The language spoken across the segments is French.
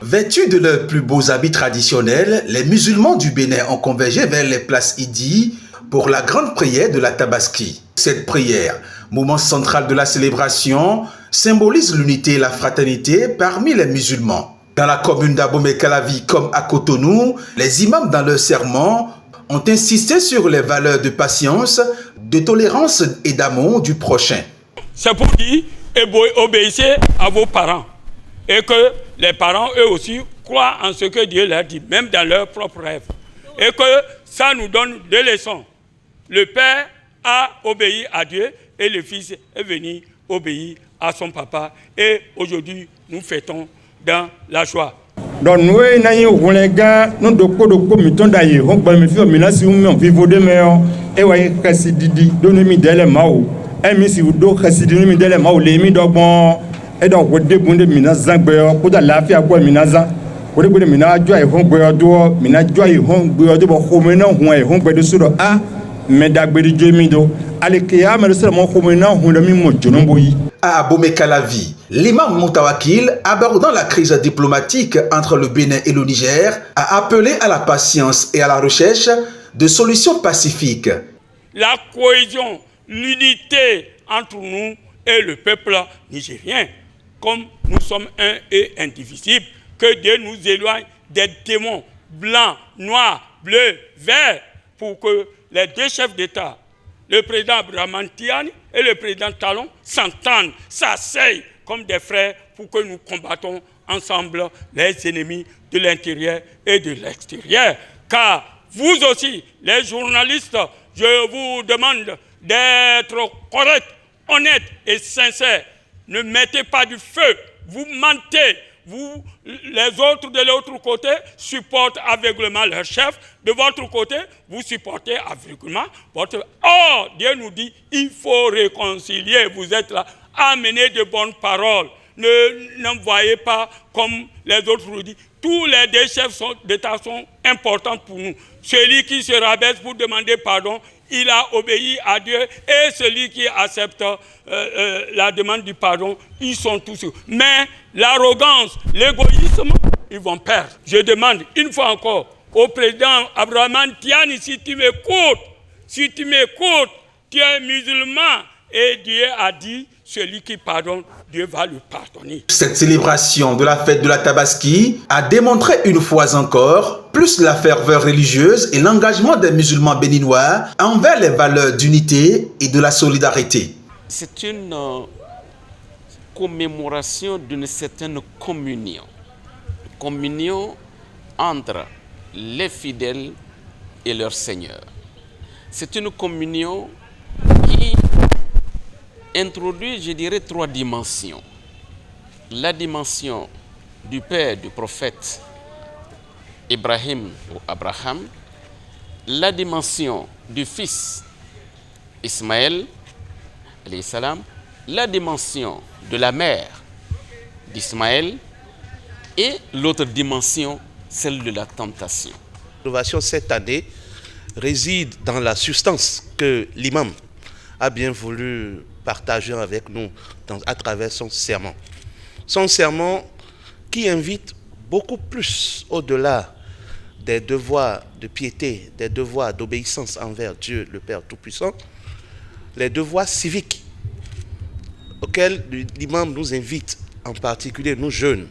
Vêtus de leurs plus beaux habits traditionnels, les musulmans du Bénin ont convergé vers les places Idi pour la grande prière de la Tabaski. Cette prière, moment central de la célébration, symbolise l'unité et la fraternité parmi les musulmans. Dans la commune d'Abomey-Calavi comme à Cotonou, les imams dans leurs sermons ont insisté sur les valeurs de patience, de tolérance et d'amour du prochain. C'est pour dire, obéissez à vos parents et que les parents, eux aussi, croient en ce que Dieu leur dit, même dans leurs propres rêves. Et que ça nous donne deux leçons. Le père a obéi à Dieu et le fils est venu obéir à son papa. Et aujourd'hui, nous fêtons dans la joie. Donc nous avons les gars, nous avons miton d'ailleurs, on peut me faire menacer on vivre de meilleur et ouais Kassididi donne mi dele mao. Et mi si vous do Kassididi mi dele mao les mi do bon et donc vous débondez mina zangbe pour da lafia quoi mina za. Vous débondez mina joie et hongbe do mina joie et hongbe do bo khomena hon et hongbe de suro a mais dagbe de jemido alekia mais seulement khomena hon de mi mo jonombo yi. À Abomey-Calavi, l'imam Moutawakil, abordant la crise diplomatique entre le Bénin et le Niger, a appelé à la patience et à la recherche de solutions pacifiques. La cohésion, l'unité entre nous et le peuple nigérien, comme nous sommes un et indivisibles, que Dieu nous éloigne des démons blancs, noirs, bleus, verts, pour que les deux chefs d'État, le président Abdraman Tiani et le président Talon, s'entendent, s'asseyent comme des frères pour que nous combattons ensemble les ennemis de l'intérieur et de l'extérieur. Car vous aussi, les journalistes, je vous demande d'être corrects, honnêtes et sincères. Ne mettez pas du feu, vous mentez. Vous, les autres de l'autre côté, supportent aveuglement leur chef. De votre côté, vous supportez aveuglement votre... Or, Dieu nous dit, il faut réconcilier. Vous êtes là, amenez de bonnes paroles. N'envoyez pas comme les autres vous disent. Tous les deux chefs d'État sont importants pour nous. Celui qui se rabaisse pour demander pardon, il a obéi à Dieu, et celui qui accepte la demande du pardon, ils sont tous. Mais l'arrogance, l'égoïsme, ils vont perdre. Je demande une fois encore au président Abdraman Tiani, si tu m'écoutes, tu es musulman, et Dieu a dit, celui qui pardonne, Dieu va lui pardonner. Cette célébration de la fête de la Tabaski a démontré une fois encore plus la ferveur religieuse et l'engagement des musulmans béninois envers les valeurs d'unité et de la solidarité. C'est une commémoration d'une certaine communion. Communion entre les fidèles et leur Seigneur. C'est une communion qui introduit, je dirais, trois dimensions. La dimension du père du prophète Ibrahim ou Abraham, la dimension du fils Ismaël, alayhi salam, la dimension de la mère d'Ismaël et l'autre dimension, celle de la tentation. L'innovation cette année réside dans la substance que l'imam a bien voulu partager avec nous à travers son sermon. Son sermon qui invite beaucoup plus au-delà des devoirs de piété, des devoirs d'obéissance envers Dieu, le Père Tout-Puissant, les devoirs civiques auxquels l'imam nous invite, en particulier nous jeunes,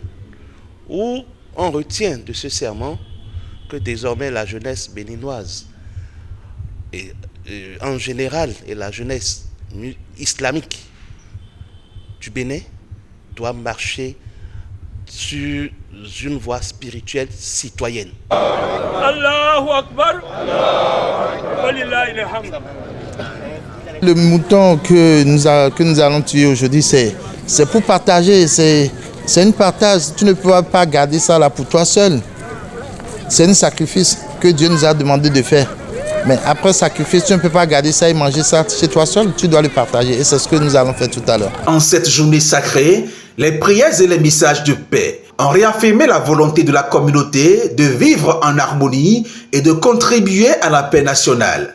où on retient de ce sermon que désormais la jeunesse béninoise, et en général, et la jeunesse islamique du Bénin doit marcher sur une voie spirituelle citoyenne. Allahu Akbar. Le mouton que nous allons tuer aujourd'hui, c'est pour partager, c'est une partage. Tu ne peux pas garder ça là pour toi seul. C'est un sacrifice que Dieu nous a demandé de faire. Mais après sacrifice, tu ne peux pas garder ça et manger ça chez toi seul, tu dois le partager. Et c'est ce que nous allons faire tout à l'heure. En cette journée sacrée, les prières et les messages de paix ont réaffirmé la volonté de la communauté de vivre en harmonie et de contribuer à la paix nationale.